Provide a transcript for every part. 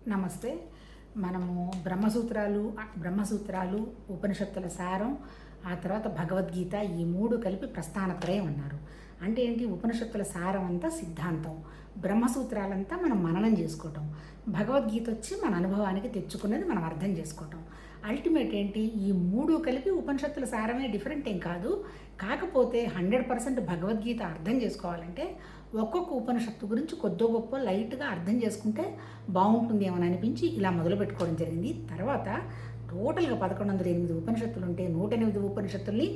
నమస్తే. మనము బ్రహ్మసూత్రాలు, ఉపనిషత్తుల సారం, ఆ తర్వాత భగవద్గీత ఈ 3 కలిపి ప్రస్థానత్రయం అన్నారు. అంటే ఏంటి? ఉపనిషత్తుల సారం అంతా సిద్ధాంతం, బ్రహ్మసూత్రాలంతా మనం మననం చేసుకోవటం, భగవద్గీత వచ్చి మన అనుభవానికి తెచ్చుకున్నది మనం అర్థం చేసుకోవటం. అల్టిమేట్ ఏంటి? ఈ 3 కలిపి ఉపనిషత్తుల సారమే, డిఫరెంట్ ఏం కాదు. కాకపోతే 100% భగవద్గీత అర్థం చేసుకోవాలంటే ఒక్కొక్క ఉపనిషత్తు గురించి కొద్దో గొప్ప లైట్గా అర్థం చేసుకుంటే బాగుంటుంది ఏమని అనిపించి ఇలా మొదలు పెట్టుకోవడం జరిగింది. తర్వాత టోటల్గా 1108 ఉపనిషత్తులు ఉంటే 108 ఉపనిషత్తుల్ని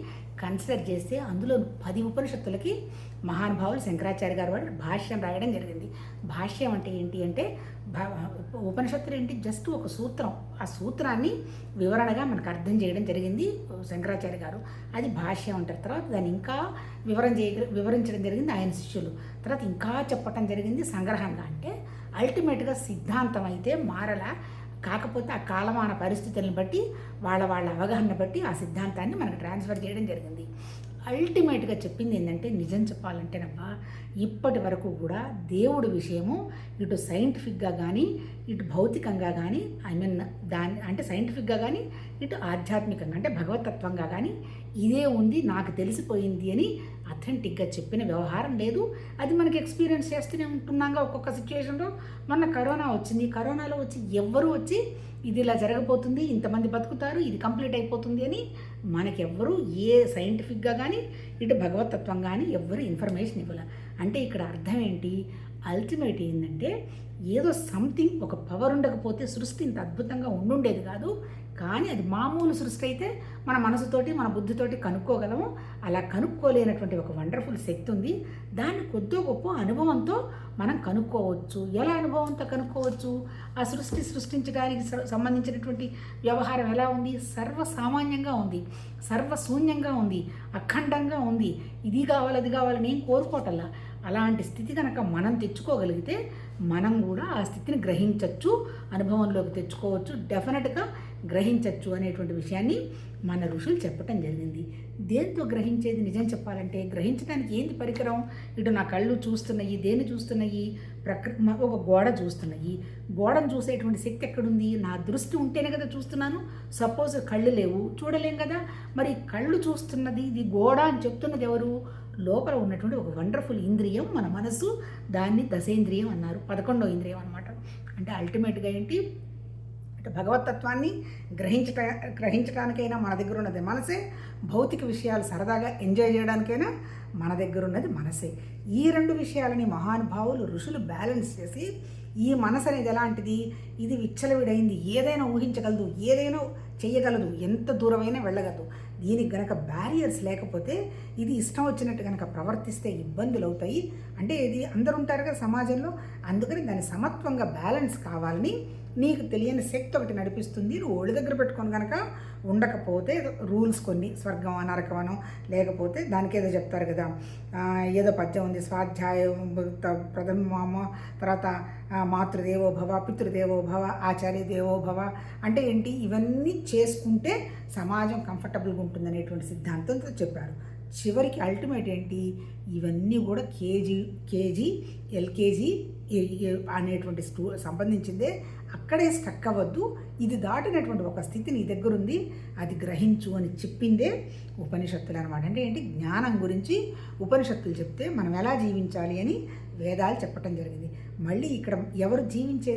కన్సిడర్ చేస్తే అందులో 10 ఉపనిషత్తులకి మహానుభావులు శంకరాచార్య గారు వాళ్ళు భాష్యం రాయడం జరిగింది. భాష్యం అంటే ఏంటి అంటే ఉపనిషత్తులు ఏంటి? జస్ట్ ఒక సూత్రం, ఆ సూత్రాన్ని వివరణగా మనకు అర్థం చేయడం జరిగింది శంకరాచార్య గారు. అది భాష్యం అంటారు. తర్వాత దాన్ని ఇంకా వివరించడం జరిగింది ఆయన శిష్యులు. తర్వాత ఇంకా చెప్పటం జరిగింది సంగ్రహంగా. అంటే అల్టిమేట్గా సిద్ధాంతం అయితే మారలా, కాకపోతే ఆ కాలమాన పరిస్థితులను బట్టి వాళ్ళ అవగాహన బట్టి ఆ సిద్ధాంతాన్ని మనకు ట్రాన్స్ఫర్ చేయడం జరిగింది. అల్టిమేట్గా చెప్పింది ఏంటంటే, నిజం చెప్పాలంటేనబ్బా, ఇప్పటి వరకు కూడా దేవుడి విషయము ఇటు సైంటిఫిక్గా కానీ ఇటు భౌతికంగా కానీ అంటే సైంటిఫిక్గా కానీ ఇటు ఆధ్యాత్మికంగా అంటే భగవతత్వంగా కానీ ఇదే ఉంది, నాకు తెలిసిపోయింది అని అథెంటిక్గా చెప్పిన వ్యవహారం లేదు. అది మనకి ఎక్స్పీరియన్స్ చేస్తూనే ఉంటున్నాగా ఒక్కొక్క సిచ్యువేషన్లో. మొన్న కరోనా వచ్చింది, కరోనాలో ఎవ్వరూ వచ్చి ఇది ఇలా జరగబోతుంది, ఇంతమంది బతుకుతారు, ఇది కంప్లీట్ అయిపోతుంది అని మనకెవ్వరూ ఏ సైంటిఫిక్గా కానీ ఇటు భగవతత్వం కానీ ఎవ్వరు ఇన్ఫర్మేషన్ ఇవ్వాలి. అంటే ఇక్కడ అర్థం ఏంటి? అల్టిమేట్ ఏంటంటే, ఏదో సంథింగ్ ఒక పవర్ ఉండకపోతే సృష్టి ఇంత అద్భుతంగా ఉండుండేది కాదు. కానీ అది మామూలు సృష్టి అయితే మన మనసుతోటి మన బుద్ధితోటి కనుక్కోగలము. అలా కనుక్కోలేనటువంటి ఒక వండర్ఫుల్ శక్తి ఉంది. దాన్ని కొద్దో గొప్ప అనుభవంతో మనం కనుక్కోవచ్చు. ఎలా అనుభవంతో కనుక్కోవచ్చు? ఆ సృష్టించడానికి సంబంధించినటువంటి వ్యవహారం ఎలా ఉంది? సర్వసామాన్యంగా ఉంది, సర్వశూన్యంగా ఉంది, అఖండంగా ఉంది. ఇది కావాలి అది కావాలని ఏం కోరుకోవటల్లా. అలాంటి స్థితి కనుక మనం తెచ్చుకోగలిగితే మనం కూడా ఆ స్థితిని గ్రహించవచ్చు, అనుభవంలోకి తెచ్చుకోవచ్చు, డెఫినెట్గా గ్రహించవచ్చు అనేటువంటి విషయాన్ని మన ఋషులు చెప్పటం జరిగింది. దేంతో గ్రహించేది? నిజం చెప్పాలంటే గ్రహించడానికి ఏంది పరికరం? ఇటు నా కళ్ళు చూస్తున్నాయి, దేన్ని చూస్తున్నాయి? ప్రకృతి, ఒక గోడ చూస్తున్నాయి. గోడను చూసేటువంటి శక్తి ఎక్కడుంది? నా దృష్టి ఉంటేనే కదా చూస్తున్నాను. సపోజ్ కళ్ళు లేవు, చూడలేం కదా. మరి కళ్ళు చూస్తున్నది, ఇది గోడ అని చెప్తున్నది ఎవరు? లోపల ఉన్నటువంటి ఒక వండర్ఫుల్ ఇంద్రియం, మన మనసు. దాన్ని దశేంద్రియం అన్నారు, 11వ ఇంద్రియం అనమాట. అంటే అల్టిమేట్గా ఏంటి అంటే భగవతత్వాన్ని గ్రహించడానికైనా మన దగ్గర ఉన్నది మనసే, భౌతిక విషయాలు సరదాగా ఎంజాయ్ చేయడానికైనా మన దగ్గర ఉన్నది మనసే. ఈ 2 విషయాలని మహానుభావులు ఋషులు బ్యాలెన్స్ చేసి, ఈ మనసు అనేది ఎలాంటిది? ఇది విచ్చలవిడైంది, ఏదైనా ఊహించగలదు, ఏదైనా చెయ్యగలదు, ఎంత దూరమైనా వెళ్ళగలదు. దీనికి గనక బ్యారియర్స్ లేకపోతే ఇది ఇష్టం వచ్చినట్టు కనుక ప్రవర్తిస్తే ఇబ్బందులు అవుతాయి. అంటే ఇది అందరూ ఉంటారు కదా సమాజంలో. అందుకని దాని సమత్వంగా బ్యాలెన్స్ కావాలని నీకు తెలియని శక్తి ఒకటి నడిపిస్తుంది. నువ్వు ఒళ్ళు దగ్గర పెట్టుకొని కనుక ఉండకపోతే రూల్స్ కొన్ని, స్వర్గం నరకమనో, లేకపోతే దానికి ఏదో చెప్తారు కదా, ఏదో పద్యం ఉంది, స్వాధ్యాయం ప్రథమ, తర్వాత మాతృదేవో భవ, పితృదేవో భవ, ఆచార్య దేవో భవ. అంటే ఏంటి? ఇవన్నీ చేసుకుంటే సమాజం కంఫర్టబుల్గా ఉంటుందనేటువంటి సిద్ధాంతంతో చెప్పారు. చివరికి అల్టిమేట్ ఏంటి? ఇవన్నీ కూడా కేజీ ఎల్కేజీ అనేటువంటి సంబంధించిందే. అక్కడే స్టక్ అవ్వద్దు. ఇది దాటినటువంటి ఒక స్థితి నీ దగ్గర ఉంది, అది గ్రహించు అని చెప్పిందే ఉపనిషత్తులు అనమాట. అంటే ఏంటి? జ్ఞానం గురించి ఉపనిషత్తులు చెప్తే మనం ఎలా జీవించాలి అని వేదాలు చెప్పటం జరిగింది. మళ్ళీ ఇక్కడ ఎవరు జీవించే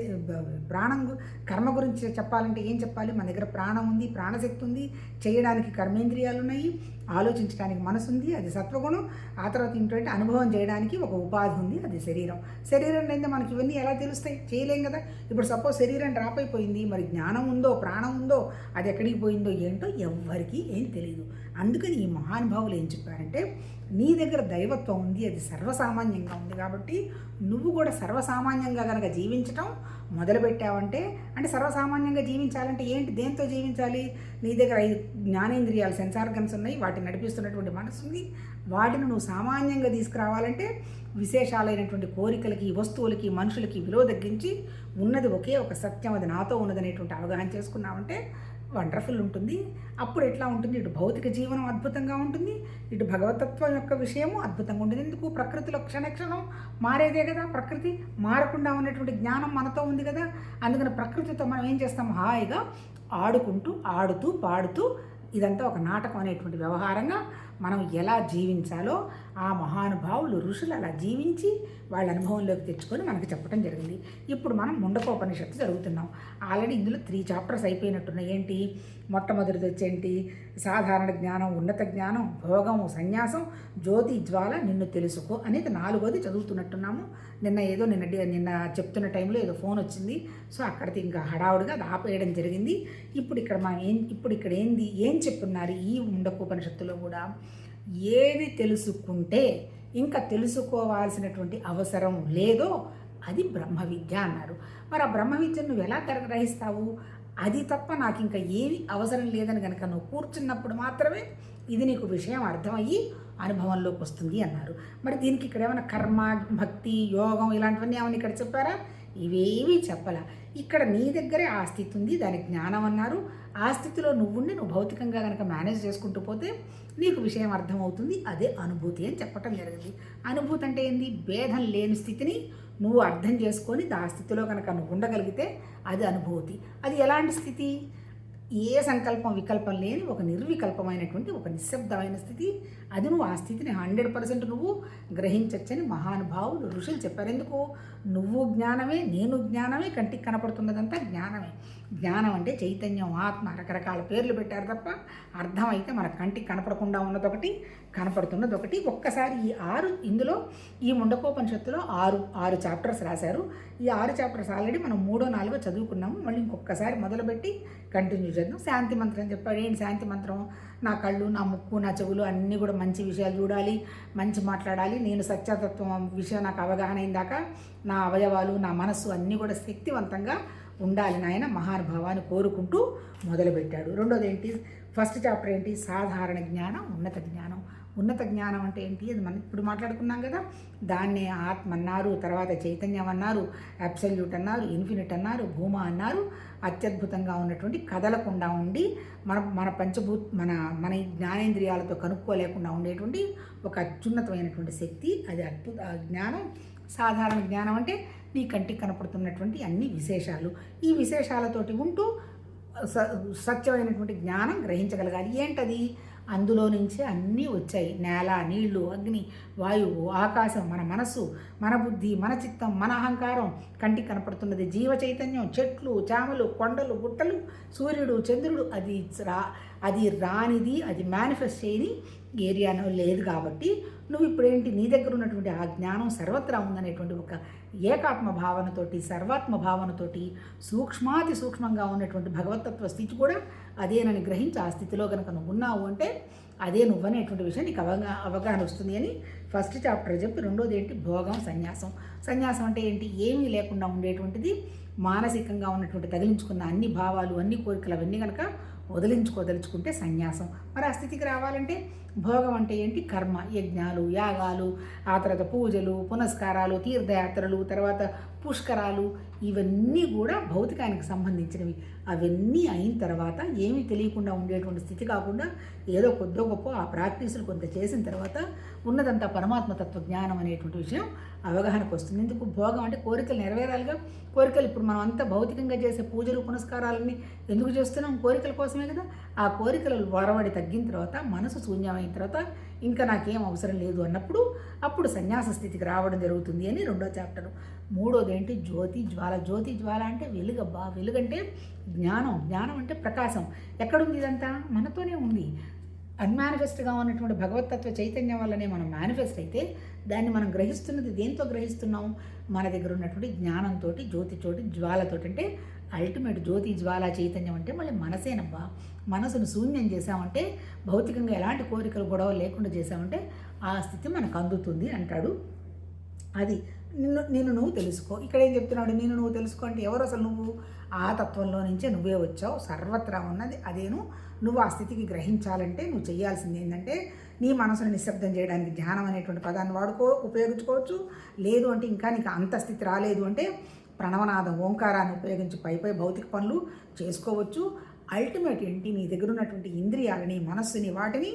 కర్మ గురించి చెప్పాలంటే ఏం చెప్పాలి? మన దగ్గర ప్రాణం ఉంది, ప్రాణశక్తి ఉంది, చేయడానికి కర్మేంద్రియాలు ఉన్నాయి, ఆలోచించడానికి మనసు ఉంది, అది సత్వగుణం. ఆ తర్వాత ఏంటంటే అనుభవం చేయడానికి ఒక ఉపాధి ఉంది, అది శరీరం. శరీరం అయితే మనకి ఇవన్నీ ఎలా తెలుస్తాయి? చేయలేం కదా. ఇప్పుడు సపోజ్ శరీరం డ్రాప్ అయిపోయింది, మరి జ్ఞానం ఉందో, ప్రాణం ఉందో, అది ఎక్కడికి పోయిందో ఏంటో ఎవ్వరికీ ఏం తెలియదు. అందుకని ఈ మహానుభావులు ఏం చెప్పారంటే, నీ దగ్గర దైవత్వం ఉంది, అది సర్వసామాన్యంగా ఉంది. కాబట్టి నువ్వు కూడా సర్వసామాన్యంగా కనుక జీవించటం మొదలుపెట్టావంటే, అంటే సర్వసామాన్యంగా జీవించాలంటే ఏంటి? దేంతో జీవించాలి? నీ దగ్గర 5 జ్ఞానేంద్రియాలు, సెన్స్ ఆర్గన్స్ ఉన్నాయి, వాటిని నడిపిస్తున్నటువంటి మనసు ఉంది. వాటిని నువ్వు సామాన్యంగా తీసుకురావాలంటే విశేషాలైనటువంటి కోరికలకి, వస్తువులకి, మనుషులకి విలువ తగ్గించి ఉన్నది ఒకే ఒక సత్యం, అది నాతో ఉన్నదనేటువంటి అవగాహన చేసుకున్నామంటే వండర్ఫుల్ ఉంటుంది. అప్పుడు ఎట్లా ఉంటుంది, ఇటు భౌతిక జీవనం అద్భుతంగా ఉంటుంది, ఇటు భగవతత్వం యొక్క విషయము అద్భుతంగా ఉంటుంది. ఎందుకు, ప్రకృతిలో క్షణక్షణం మారేదే కదా, ప్రకృతి మారకుండా ఉన్నటువంటి జ్ఞానం మనతో ఉంది కదా. అందుకని ప్రకృతితో మనం ఏం చేస్తాం, హాయిగా ఆడుకుంటూ ఆడుతూ పాడుతూ ఇదంతా ఒక నాటకం అనేటువంటి వ్యవహారంగా మనం ఎలా జీవించాలో ఆ మహానుభావులు ఋషులు అలా జీవించి వాళ్ళ అనుభవంలోకి తెచ్చుకొని మనకి చెప్పడం జరిగింది. ఇప్పుడు మనం ముండకోపనిషత్తు చదువుతున్నాం. ఆల్రెడీ ఇందులో 3 చాప్టర్స్ అయిపోయినట్టున్నాయి. ఏంటి, మొట్టమొదటిది వచ్చేంటి, సాధారణ జ్ఞానం, ఉన్నత జ్ఞానం, భోగము, సన్యాసం, జ్యోతి జ్వాల, నిన్ను తెలుసుకో అనేది 4వది చదువుతున్నట్టున్నాము. నిన్న చెప్తున్న టైంలో ఏదో ఫోన్ వచ్చింది, సో అక్కడికి ఇంకా హడావుడిగా అది ఆపేయడం జరిగింది. ఇప్పుడు ఇక్కడ ఏం చెప్పున్నారు ఈ ముండకోపనిషత్తులో కూడా, ఏది తెలుసుకుంటే ఇంకా తెలుసుకోవాల్సినటువంటి అవసరం లేదో అది బ్రహ్మ విద్య అన్నారు. మరి ఆ బ్రహ్మ విద్యను నువ్వు ఎలా గ్రహిస్తావు, అది తప్ప నాకు ఇంకా ఏమి అవసరం లేదని కనుక నువ్వు కూర్చున్నప్పుడు మాత్రమే ఇది నీకు విషయం అర్థమయ్యి అనుభవంలోకి వస్తుంది అన్నారు. మరి దీనికి ఇక్కడ ఏమైనా కర్మ, భక్తి, యోగం ఇలాంటివన్నీ ఏమైనా ఇక్కడ చెప్పారా? ఇవేమీ చెప్పాల. ఇక్కడ నీ దగ్గరే ఆ స్థితి ఉంది, దాని జ్ఞానం అన్నారు. ఆ స్థితిలో నువ్వు భౌతికంగా కనుక మేనేజ్ చేసుకుంటూ పోతే నీకు విషయం అర్థమవుతుంది, అదే అనుభూతి అని చెప్పటం జరిగింది. అనుభూతి అంటే ఏంది, భేదం లేని స్థితిని నువ్వు అర్థం చేసుకొని ఆ స్థితిలో కనుక నువ్వు ఉండగలిగితే అది అనుభూతి. అది ఎలాంటి స్థితి, ఏ సంకల్పం వికల్పం లేని ఒక నిర్వికల్పమైనటువంటి ఒక నిశ్శబ్దమైన స్థితి. అది నువ్వు ఆ స్థితిని 100% నువ్వు గ్రహించచ్చని మహానుభావులు ఋషులు చెప్పారు. ఎందుకు, నువ్వు జ్ఞానమే, నేను జ్ఞానమే, కంటికి కనపడుతున్నదంతా జ్ఞానమే. జ్ఞానం అంటే చైతన్యం, ఆత్మ, రకరకాల పేర్లు పెట్టారు తప్ప అర్థమైతే మన కంటికి కనపడకుండా ఉన్నదొకటి, కనపడుతున్నది ఒకటి. ఒక్కసారి ఇందులో ఈ ముండకోపనిషత్తులో 6 చాప్టర్స్ రాశారు. ఈ 6 చాప్టర్స్ ఆల్రెడీ మనం 3వ 4వ చదువుకున్నాము. మళ్ళీ ఇంకొకసారి మొదలుపెట్టి కంటిన్యూ చేద్దాం. శాంతి మంత్రం చెప్పాడు. ఏంటి శాంతి మంత్రం, నా కళ్ళు, నా ముక్కు, నా చెవులు అన్నీ కూడా మంచి విషయాలు చూడాలి, మంచి మాట్లాడాలి, నేను సత్యతత్వం విషయం నాకు అవగాహన అయిందాక నా అవయవాలు, నా మనస్సు అన్నీ కూడా శక్తివంతంగా ఉండాలి నాయన మహానుభావాన్ని కోరుకుంటూ మొదలుపెట్టాడు. రెండోది ఏంటి, ఫస్ట్ చాప్టర్ ఏంటి, సాధారణ జ్ఞానం, ఉన్నత జ్ఞానం. ఉన్నత జ్ఞానం అంటే ఏంటి, అది మనం ఇప్పుడు మాట్లాడుకున్నాం కదా. దాన్నే ఆత్మ అన్నారు, తర్వాత చైతన్యం అన్నారు, అబ్సల్యూట్ అన్నారు, ఇన్ఫినిట్ అన్నారు, భూమ అన్నారు. అత్యద్భుతంగా ఉన్నటువంటి కదలకుండా ఉండి మన మన జ్ఞానేంద్రియాలతో కనుక్కోలేకుండా ఉండేటువంటి ఒక అత్యున్నతమైనటువంటి శక్తి, అది అద్భుత జ్ఞానం. సాధారణ జ్ఞానం అంటే నీ కంటికి కనపడుతున్నటువంటి అన్ని విశేషాలు, ఈ విశేషాలతోటి ఉంటూ సత్యమైనటువంటి జ్ఞానం గ్రహించగలగాలి. ఏంటది, అందులో నుంచే అన్నీ వచ్చాయి. నేల, నీళ్లు, అగ్ని, వాయువు, ఆకాశం, మన మనస్సు, మన బుద్ధి, మన చిత్తం, మన అహంకారం, కంటికి కనపడుతున్నది జీవ చైతన్యం, చెట్లు, చామలు, కొండలు, గుట్టలు, సూర్యుడు, చంద్రుడు. అది రానిది, అది మేనిఫెస్ట్ చేయని ఏరియాలో లేదు. కాబట్టి నువ్వు ఇప్పుడేంటి, నీ దగ్గర ఉన్నటువంటి ఆ జ్ఞానం సర్వత్రా ఉందనేటువంటి ఒక ఏకాత్మ భావనతోటి, సర్వాత్మ భావనతోటి, సూక్ష్మాతి సూక్ష్మంగా ఉన్నటువంటి భగవతత్వ స్థితి కూడా అదేనని గ్రహించి ఆ స్థితిలో కనుక నువ్వు ఉన్నావు అంటే అదే నువ్వనేటువంటి విషయం నీకు అవగాహన వస్తుంది అని ఫస్ట్ చాప్టర్ చెప్పి, రెండోది ఏంటి, భోగం, సన్యాసం. సన్యాసం అంటే ఏంటి, ఏమీ లేకుండా ఉండేటువంటిది, మానసికంగా ఉన్నటువంటి తగిలించుకున్న అన్ని భావాలు, అన్ని కోరికలు అవన్నీ కనుక వదిలించుకోదలుచుకుంటే సన్యాసం. మరి ఆ స్థితికి రావాలంటే భోగం అంటే ఏంటి, కర్మ, యజ్ఞాలు, యాగాలు, ఆ తర్వాత పూజలు, పునస్కారాలు, తీర్థయాత్రలు, తర్వాత పుష్కరాలు, ఇవన్నీ కూడా భౌతికానికి సంబంధించినవి. అవన్నీ అయిన తర్వాత ఏమీ తెలియకుండా ఉండేటువంటి స్థితి కాకుండా ఏదో కొద్దో గొప్ప ఆ ప్రాక్టీసులు కొంత చేసిన తర్వాత ఉన్నదంతా పరమాత్మతత్వ జ్ఞానం అనేటువంటి విషయం అవగాహనకు వస్తుంది. ఎందుకు, భోగం అంటే కోరికలు నెరవేరాలిగా. కోరికలు ఇప్పుడు మనం అంతా భౌతికంగా చేసే పూజలు పునస్కారాలన్నీ ఎందుకు చేస్తున్నాం, కోరికల కోసమే కదా. ఆ కోరికలు వరవడి తగ్గిన తర్వాత, మనసు శూన్యమైన తర్వాత ఇంకా నాకేం అవసరం లేదు అన్నప్పుడు అప్పుడు సన్యాస స్థితికి రావడం జరుగుతుంది అని 2వ చాప్టరు. మూడోది ఏంటి, జ్యోతి జ్వాల. జ్యోతి జ్వాల అంటే వెలుగబ్బా. వెలుగంటే జ్ఞానం, జ్ఞానం అంటే ప్రకాశం. ఎక్కడుంది ఇదంతా, మనతోనే ఉంది. అన్మానిఫెస్ట్గా ఉన్నటువంటి భగవతత్వ చైతన్యం వల్లనే మనం మేనిఫెస్ట్ అయితే దాన్ని మనం గ్రహిస్తున్నది దేంతో గ్రహిస్తున్నాం, మన దగ్గర ఉన్నటువంటి జ్ఞానంతో, జ్యోతితోటి, జ్వాలతోటి. అంటే అల్టిమేట్ జ్యోతి జ్వాల చైతన్యం అంటే మళ్ళీ మనసేనబ్బా. మనసును శూన్యం చేశామంటే, భౌతికంగా ఎలాంటి కోరికలు గొడవ లేకుండా చేశామంటే ఆ స్థితి మనకు అందుతుంది అంటాడు. అది నిన్ను నువ్వు తెలుసుకో. ఇక్కడ ఏం చెప్తున్నాడు, నిన్ను నువ్వు తెలుసుకో అంటే ఎవరు అసలు నువ్వు, ఆ తత్వంలో నుంచే నువ్వే వచ్చావు, సర్వత్రా ఉన్నది అదేను. నువ్వు ఆ స్థితికి గ్రహించాలంటే నువ్వు చేయాల్సింది ఏంటంటే, నీ మనసును నిశ్శబ్దం చేయడానికి ధ్యానం అనేటువంటి పదాన్ని ఉపయోగించుకోవచ్చు. లేదు అంటే ఇంకా నీకు అంత స్థితి రాలేదు అంటే ప్రణవనాదం, ఓంకారాన్ని ఉపయోగించి పై భౌతిక పనులు చేసుకోవచ్చు. అల్టిమేట్ ఏంటి, నీ దగ్గర ఉన్నటువంటి ఇంద్రియాలని, మనస్సుని, వాటిని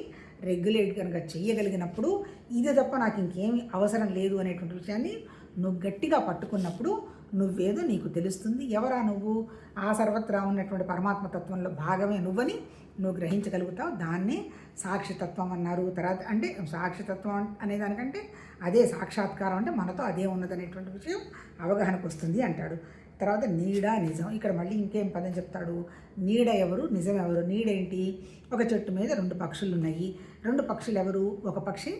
రెగ్యులేట్ కనుక చేయగలిగినప్పుడు ఇది తప్ప నాకు ఇంకేమీ అవసరం లేదు అనేటువంటి విషయాన్ని నువ్వు గట్టిగా పట్టుకున్నప్పుడు నువ్వేదో నీకు తెలుస్తుంది. ఎవరా నువ్వు? ఆ సర్వత్రా ఉన్నటువంటి పరమాత్మతత్వంలో భాగమే నువ్వని నువ్వు గ్రహించగలుగుతావు. దాన్నే సాక్షితత్వం అన్నారు. తర్వాత అంటే సాక్షితత్వం అనేదానికంటే అదే సాక్షాత్కారం, అంటే మనతో అదే ఉన్నదనేటువంటి విషయం అవగాహనకు వస్తుంది అంటాడు. తర్వాత నీడ నిజం. ఇక్కడ మళ్ళీ ఇంకేం పదం చెప్తాడు? నీడ ఎవరు, నిజం ఎవరు? నీడేంటి? ఒక చెట్టు మీద 2 పక్షులు ఉన్నాయి. 2 పక్షులు ఎవరు? ఒక పక్షి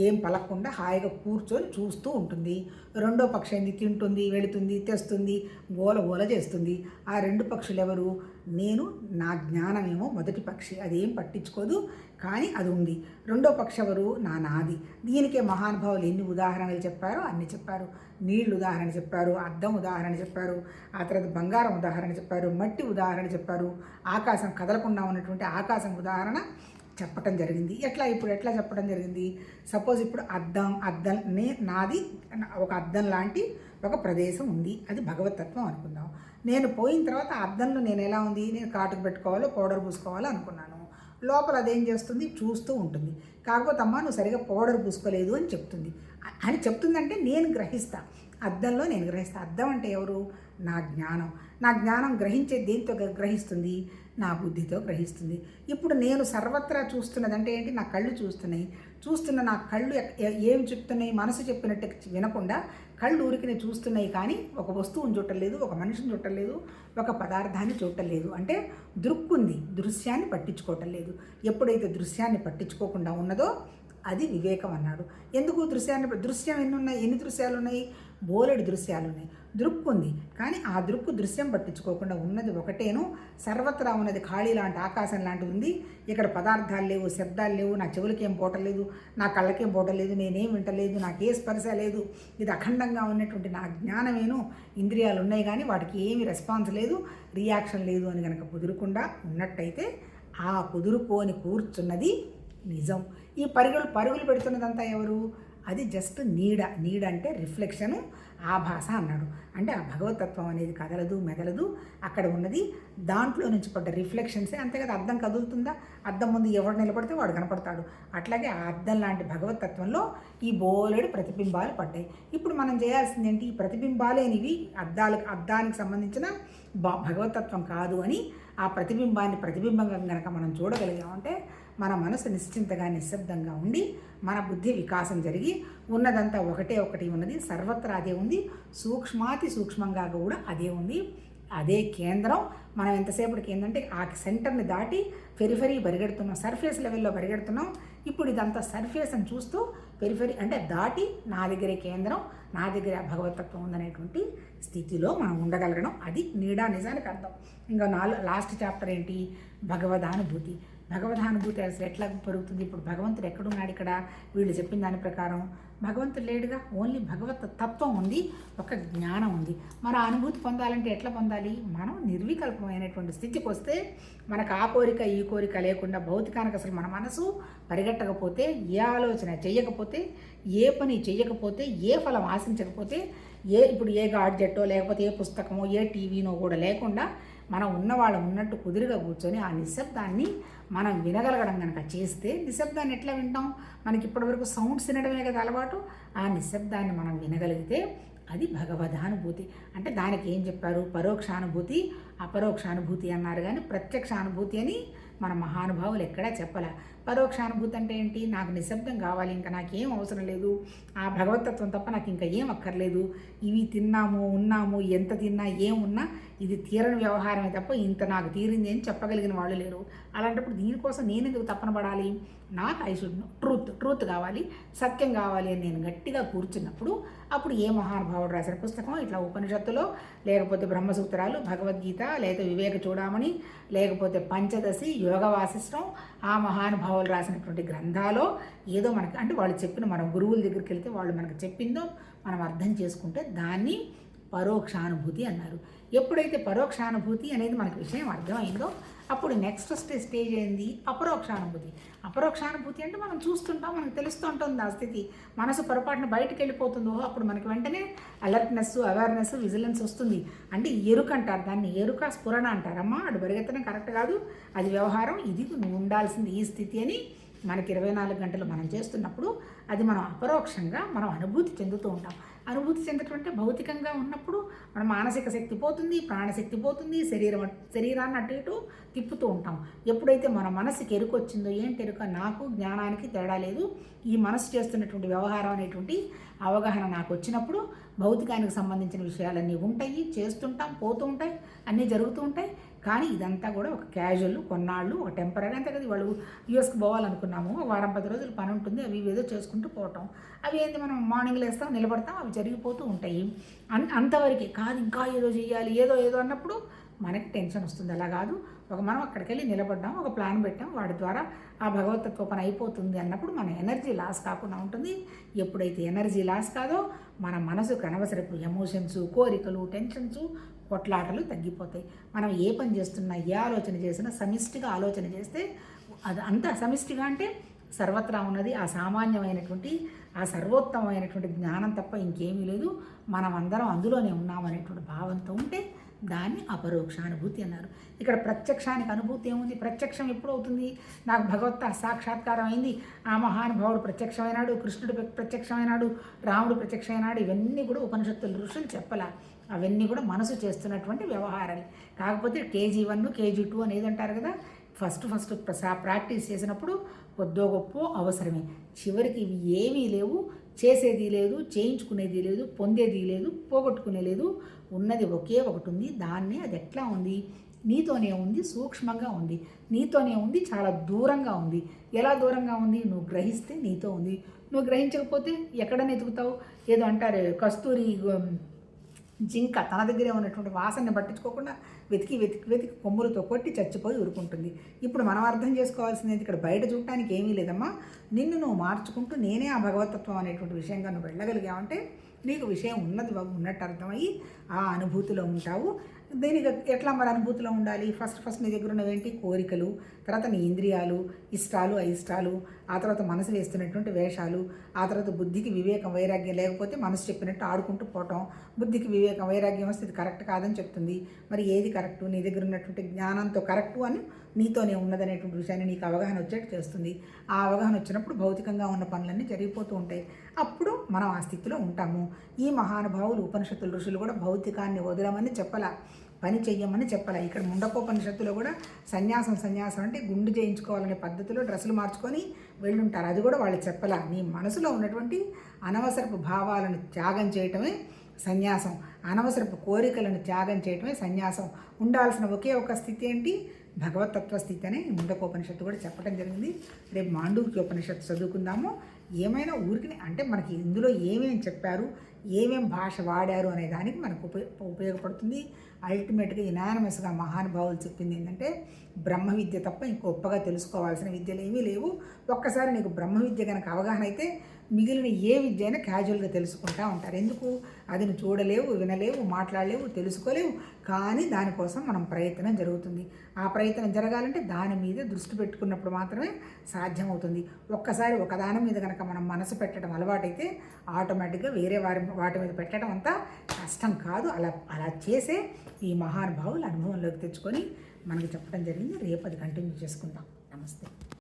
ఏం పలకకుండా హాయిగా కూర్చొని చూస్తూ ఉంటుంది. రెండో పక్షి ఏంది? తింటుంది, వెళుతుంది, తెస్తుంది, గోల గోల చేస్తుంది. ఆ 2 పక్షులు ఎవరు? నేను, నా జ్ఞానమేమో మొదటి పక్షి, అదేం పట్టించుకోదు, కానీ అది ఉంది. రెండో పక్షి ఎవరు? నాది. దీనికే మహానుభావులు ఎన్ని ఉదాహరణలు చెప్పారో అన్ని చెప్పారు. నీళ్లు ఉదాహరణ చెప్పారు, అద్దం ఉదాహరణ చెప్పారు, ఆ తర్వాత బంగారం ఉదాహరణ చెప్పారు, మట్టి ఉదాహరణ చెప్పారు, ఆకాశం కదలకుండా ఉన్నటువంటి ఆకాశం ఉదాహరణ చెప్పటం జరిగింది. ఇప్పుడు ఎట్లా చెప్పడం జరిగింది? సపోజ్ ఇప్పుడు అద్దంనే నాది ఒక అద్దం లాంటి ఒక ప్రదేశం ఉంది, అది భగవతత్వం అనుకుందాం. నేను పోయిన తర్వాత ఆ అద్దంలో నేను ఎలా ఉంది? నేను కాటుకు పెట్టుకోవాలో పౌడర్ పూసుకోవాలో అనుకున్నాను. లోపల అదేం చేస్తుంది? చూస్తూ ఉంటుంది. కాకపోతే అమ్మ నువ్వు సరిగా పౌడర్ పూసుకోలేదు అని చెప్తుందంటే నేను గ్రహిస్తా, అద్దంలో నేను గ్రహిస్తా. అద్దం అంటే ఎవరు? నా జ్ఞానం. నా జ్ఞానం గ్రహించే దేంతో గ్రహిస్తుంది? నా బుద్ధితో గ్రహిస్తుంది. ఇప్పుడు నేను సర్వత్రా చూస్తున్నది అంటే ఏంటి? నా కళ్ళు చూస్తున్న నా కళ్ళు ఏం చెప్తున్నాయి? మనసు చెప్పినట్టు వినకుండా కళ్ళు ఊరికినే చూస్తున్నాయి, కానీ ఒక వస్తువుని చూడలేదు, ఒక మనిషిని చూడలేదు, ఒక పదార్థాన్ని చూడలేదు. అంటే దృక్కుంది, దృశ్యాన్ని పట్టించుకోవటం లేదు. ఎప్పుడైతే దృశ్యాన్ని పట్టించుకోకుండా ఉన్నదో అది వివేకం అన్నాడు. ఎందుకు దృశ్యం ఎన్ని దృశ్యాలు ఉన్నాయి? బోలెడు దృశ్యాలు ఉన్నాయి. దృక్కు ఉంది, కానీ ఆ దృశ్యం పట్టించుకోకుండా ఉన్నది ఒకటేను. సర్వత్రా ఉన్నది ఖాళీ లాంటి ఆకాశం లాంటి ఉంది. ఇక్కడ పదార్థాలు లేవు, శబ్దాలు లేవు, నా చెవులకేం పోవటలేదు, నా కళ్ళకేం పోవటలేదు, నేనేం వింటలేదు, నాకే స్పర్శ లేదు. ఇది అఖండంగా ఉన్నటువంటి నా జ్ఞానమేను. ఇంద్రియాలు ఉన్నాయి కానీ వాటికి ఏమి రెస్పాన్స్ లేదు, రియాక్షన్ లేదు అని కనుక కుదురకుండా ఉన్నట్టయితే ఆ కుదురుకోని కూర్చున్నది నిజం. ఈ పరుగులు పెడుతున్నదంతా ఎవరు? అది జస్ట్ నీడ అంటే రిఫ్లెక్షను, ఆభాస అన్నాడు. అంటే ఆ భగవతత్వం అనేది కదలదు, మెదలదు, అక్కడ ఉన్నది దాంట్లో నుంచి పడ్డ రిఫ్లెక్షన్సే. అంతే కదా, అద్దం కదులుతుందా? అద్దం ముందు ఎవడు నిలబడితే వాడు కనపడతాడు. అట్లాగే ఆ అద్దం లాంటి భగవతత్వంలో ఈ బోలెడు ప్రతిబింబాలు పడ్డాయి. ఇప్పుడు మనం చేయాల్సింది ఏంటి? ఈ ప్రతిబింబాలేనివి అద్దానికి సంబంధించిన భగవతత్వం కాదు అని ఆ ప్రతిబింబంగా కనుక మనం చూడగలిగామంటే మన మనసు నిశ్చింతగా, నిశ్శబ్దంగా ఉండి మన బుద్ధి వికాసం జరిగి ఉన్నదంతా ఒకటి ఉన్నది, సర్వత్రా అదే ఉంది, సూక్ష్మాతి సూక్ష్మంగా కూడా అదే ఉంది. అదే కేంద్రం. మనం ఎంతసేపటికి ఏంటంటే ఆ సెంటర్ని దాటి పెరిఫెరీ పరిగెడుతున్నాం, సర్ఫేస్ లెవెల్లో పరిగెడుతున్నాం. ఇప్పుడు ఇదంతా సర్ఫేస్ అని చూస్తూ పెరిఫెరీ అంటే దాటి నా దగ్గరే కేంద్రం, నా దగ్గర భగవతత్వం ఉందనేటువంటి స్థితిలో మనం ఉండగలగడం, అది నీడా నిజానికి అర్థం. ఇంకా లాస్ట్ చాప్టర్ ఏంటి? భగవదానుభూతి. భగవదానుభూతి అసలు ఎట్లా పెరుగుతుంది? ఇప్పుడు భగవంతుడు ఎక్కడున్నాడు? ఇక్కడ వీళ్ళు చెప్పిన దాని ప్రకారం భగవంతుడు లేడుగా, ఓన్లీ భగవత్ తత్వం ఉంది, ఒక జ్ఞానం ఉంది. మరి ఆ అనుభూతి పొందాలంటే ఎట్లా పొందాలి? మనం నిర్వికల్పమైనటువంటి స్థితికి వస్తే మనకు ఆ కోరిక ఈ కోరిక లేకుండా, భౌతికానికి అసలు మన మనసు పరిగెట్టకపోతే, ఏ ఆలోచన చెయ్యకపోతే, ఏ పని చెయ్యకపోతే, ఏ ఫలం ఆశించకపోతే, ఇప్పుడు ఏ గాడ్జెట్టో లేకపోతే ఏ పుస్తకమో ఏ టీవీనో కూడా లేకుండా మనం ఉన్నవాళ్ళం ఉన్నట్టు కుదురుగా కూర్చొని ఆ నిశ్శబ్దాన్ని మనం వినగలగడం కనుక చేస్తే, నిశ్శబ్దాన్ని ఎట్లా వింటాం? మనకి ఇప్పటివరకు సౌండ్స్ వినడమే కదా అలవాటు. ఆ నిశ్శబ్దాన్ని మనం వినగలిగితే అది భగవదానుభూతి. అంటే దానికి ఏం చెప్పారు? పరోక్షానుభూతి, అపరోక్షానుభూతి అన్నారు, కానీ ప్రత్యక్షానుభూతి అని మన మహానుభావులు ఎక్కడా చెప్పలే. పరోక్షానుభూతి అంటే ఏంటి? నాకు నిశ్శబ్దం కావాలి, ఇంకా నాకేం అవసరం లేదు, ఆ భగవతత్వం తప్ప నాకు ఇంకా ఏం అక్కర్లేదు, ఇవి తిన్నాము ఉన్నాము ఎంత తిన్నా ఏం ఉన్నా ఇది తీరని వ్యవహారమే తప్ప ఇంత నాకు తీరింది అని చెప్పగలిగిన వాళ్ళు లేరు. అలాంటప్పుడు దీనికోసం నేను ఎందుకు తప్పన పడాలి? నాకు ఐ షుడ్ ట్రూత్ కావాలి, సత్యం కావాలి అని నేను గట్టిగా కూర్చున్నప్పుడు అప్పుడు ఏ మహానుభావుడు రాసిన పుస్తకం, ఇట్లా ఉపనిషత్తులో, లేకపోతే బ్రహ్మసూత్రాలు, భగవద్గీత, లేకపోతే వివేక చూడమని, లేకపోతే పంచదశి, యోగ వాసిష్టం, ఆ మహానుభావులు రాసినటువంటి గ్రంథాలో ఏదో మనకి అంటే వాళ్ళు చెప్పిన, మన గురువుల దగ్గరికి వెళ్తే వాళ్ళు మనకు చెప్పిందో మనం అర్థం చేసుకుంటే దాన్ని పరోక్షానుభూతి అన్నారు. ఎప్పుడైతే పరోక్షానుభూతి అనేది మనకు విషయం అర్థమైందో అప్పుడు నెక్స్ట్ స్టేజ్ ఏంది? అపరోక్షానుభూతి. అపరోక్షానుభూతి అంటే మనం చూస్తుంటాం, మనకు తెలుస్తూ ఉంటుంది ఆ స్థితి. మనసు పొరపాటున బయటకు వెళ్ళిపోతుందో అప్పుడు మనకి వెంటనే అలర్ట్నెస్, అవేర్నెస్, విజిలెన్స్ వస్తుంది. అంటే ఎరుక అంటారు దాన్ని, ఎరుక స్ఫురణ అంటారమ్మా. అటు పరిగెత్తడం కరెక్ట్ కాదు, అది వ్యవహారం, ఇది నువ్వు ఉండాల్సింది ఈ స్థితి అని మనకి 24 గంటలు మనం చేస్తున్నప్పుడు అది మనం అపరోక్షంగా మనం అనుభూతి చెందుతూ ఉంటాం. అనుభూతి చెందటం అంటే భౌతికంగా ఉన్నప్పుడు మన మానసిక శక్తి పోతుంది, ప్రాణశక్తి పోతుంది, శరీరాన్ని అటు ఇటు తిప్పుతూ ఉంటాం. ఎప్పుడైతే మన మనసుకి ఎరుక వచ్చిందో, ఏంటి ఎరుక? నాకు జ్ఞానానికి తేడా లేదు, ఈ మనసు చేస్తున్నటువంటి వ్యవహారం అనేటువంటి అవగాహన నాకు వచ్చినప్పుడు భౌతికానికి సంబంధించిన విషయాలన్నీ ఉంటాయి, చేస్తుంటాం, పోతూ ఉంటాయి, అన్నీ జరుగుతూ ఉంటాయి. కానీ ఇదంతా కూడా ఒక క్యాజువల్, కొన్నాళ్ళు, ఒక టెంపరీ. అంతే కదా, వాళ్ళు యూఎస్కి పోవాలనుకున్నాము, వారం 10 రోజులు పని ఉంటుంది, అవి ఏదో చేసుకుంటూ పోవటం. అవి ఏంటి, మనం మార్నింగ్ లేస్తాం, నిలబడతాం, అవి జరిగిపోతూ ఉంటాయి. అంతవరకే కాదు. ఇంకా ఏదో చేయాలి, ఏదో అన్నప్పుడు మనకి టెన్షన్ వస్తుంది. అలా కాదు, మనం అక్కడికి వెళ్ళి నిలబడ్డాం, ఒక ప్లాన్ పెట్టాం, వాటి ద్వారా ఆ భగవతత్వ పని అయిపోతుంది అన్నప్పుడు మన ఎనర్జీ లాస్ కాకుండా ఉంటుంది. ఎప్పుడైతే ఎనర్జీ లాస్ కాదో మన మనసుకు అనవసరపు ఎమోషన్స్, కోరికలు, టెన్షన్స్, కొట్లాటలు తగ్గిపోతాయి. మనం ఏ పని చేస్తున్నా, ఏ ఆలోచన చేసినా సమిష్టిగా ఆలోచన చేస్తే, అది అంత సమిష్టిగా అంటే సర్వత్రా ఉన్నది ఆ సామాన్యమైనటువంటి, ఆ సర్వోత్తమైనటువంటి జ్ఞానం తప్ప ఇంకేమీ లేదు, మనం అందరం అందులోనే ఉన్నామనేటువంటి భావంతో ఉంటే దాన్ని అపరోక్షానుభూతి అన్నారు. ఇక్కడ ప్రత్యక్షానికి అనుభూతి ఏముంది? ప్రత్యక్షం ఎప్పుడు అవుతుంది? నాకు భగవత్ సాక్షాత్కారం అయింది, ఆ మహానుభావుడు ప్రత్యక్షమైనాడు, కృష్ణుడు ప్రత్యక్షమైనాడు, రాముడు ప్రత్యక్షమైనాడు, ఇవన్నీ కూడా ఉపనిషత్తులు ఋషులు చెప్పలా. అవన్నీ కూడా మనసు చేస్తున్నటువంటి వ్యవహారాలు. కాకపోతే KG1, KG2 అనేది అంటారు కదా, ఫస్ట్ ప్రాక్టీస్ చేసినప్పుడు కొద్దో గొప్ప అవసరమే. చివరికి ఇవి ఏమీ లేవు, చేసేది లేదు, చేయించుకునేది లేదు, పొందేది లేదు, పోగొట్టుకునే లేదు. ఉన్నది ఒకే ఒకటి ఉంది. దాన్నే అది ఎట్లా ఉంది? నీతోనే ఉంది, సూక్ష్మంగా ఉంది, నీతోనే ఉంది, చాలా దూరంగా ఉంది. ఎలా దూరంగా ఉంది? నువ్వు గ్రహిస్తే నీతో ఉంది, నువ్వు గ్రహించకపోతే ఎక్కడనే ఎతుకుతావు. ఏదో అంటారు, కస్తూరి జింక తన దగ్గరే ఉన్నటువంటి వాసనని పట్టించుకోకుండా వెతికి కొమ్ములతో కొట్టి చచ్చిపోయి ఊరుకుంటుంది. ఇప్పుడు మనం అర్థం చేసుకోవాల్సింది ఇక్కడ బయట చూడటానికి ఏమీ లేదమ్మా. నిన్ను నువ్వు మార్చుకుంటూ నేనే ఆ భగవతత్వం అనేటువంటి విషయంగా నువ్వు వెళ్ళగలిగావంటే నీకు విషయం ఉన్నట్టు అర్థమయ్యి ఆ అనుభూతిలో ఉంటావు. దీనికి ఎట్లా మరి అనుభూతిలో ఉండాలి? ఫస్ట్ నీ దగ్గర ఉన్నవేంటి? కోరికలు, తర్వాత నీ ఇంద్రియాలు, ఇష్టాలు, అయిష్టాలు, ఆ తర్వాత మనసు వేస్తున్నటువంటి వేషాలు, ఆ తర్వాత బుద్ధికి వివేకం, వైరాగ్యం లేకపోతే మనసు చెప్పినట్టు ఆడుకుంటూ పోవటం. బుద్ధికి వివేకం, వైరాగ్యం వస్తే ఇది కరెక్ట్ కాదని చెప్తుంది. మరి ఏది కరెక్టు? నీ దగ్గర ఉన్నటువంటి జ్ఞానంతో కరెక్టు అని నీతోనే ఉన్నదనేటువంటి విషయాన్ని నీకు అవగాహన వచ్చేట్టు చేస్తుంది. ఆ అవగాహన వచ్చినప్పుడు భౌతికంగా ఉన్న పనులన్నీ జరిగిపోతూ ఉంటాయి. అప్పుడు మనం ఆ స్థితిలో ఉంటాము. ఈ మహానుభావులు, ఉపనిషత్తుల ఋషులు కూడా భౌతికాన్ని వదలమని చెప్పలా, పని చెయ్యమని చెప్పాలి. ఇక్కడ ముండకోపనిషత్తులో కూడా సన్యాసం అంటే గుండు చేయించుకోవాలనే పద్ధతిలో డ్రెస్సులు మార్చుకొని వెళ్ళుంటారు. అది కూడా వాళ్ళు చెప్పలా. నీ మనసులో ఉన్నటువంటి అనవసరపు భావాలను త్యాగం చేయటమే సన్యాసం, అనవసరపు కోరికలను త్యాగం చేయటమే సన్యాసం. ఉండాల్సిన ఒకే ఒక స్థితి ఏంటి? భగవతత్వ స్థితి అని ముండకోపనిషత్తు కూడా చెప్పడం జరిగింది. రేపు మాండూక్యోపనిషత్తు చదువుకుందాము. ఏమైనా ఊరికి అంటే మనకి ఇందులో ఏమేమి చెప్పారు, ఏమేం భాష వాడారు అనే దానికి మనకు ఉపయోగపడుతుంది. అల్టిమేట్గా యునానిమస్గా మహానుభావులు చెప్పింది ఏంటంటే బ్రహ్మ విద్య తప్ప ఇంకొప్పగా తెలుసుకోవాల్సిన విద్యలు ఏమీ లేవు. ఒక్కసారి నీకు బ్రహ్మ విద్య కనుక అవగాహన అయితే మిగిలిన ఏ విద్య అయినా క్యాజువల్గా తెలుసుకుంటూ ఉంటారు. ఎందుకు? అది నువ్వు చూడలేవు, వినలేవు, మాట్లాడలేవు, తెలుసుకోలేవు. కానీ దానికోసం మనం ప్రయత్నం జరుగుతుంది. ఆ ప్రయత్నం జరగాలంటే దాని మీద దృష్టి పెట్టుకున్నప్పుడు మాత్రమే సాధ్యమవుతుంది. ఒక్కసారి ఒకదాని మీద కనుక మనం మనసు పెట్టడం అలవాటైతే ఆటోమేటిక్గా వేరే వాటి మీద పెట్టడం అంతా కష్టం కాదు. అలా చేసే ఈ మహానుభావులు అనుభవంలోకి తెచ్చుకొని మనకు చెప్పడం జరిగింది. రేపు అది కంటిన్యూ చేసుకుందాం. నమస్తే.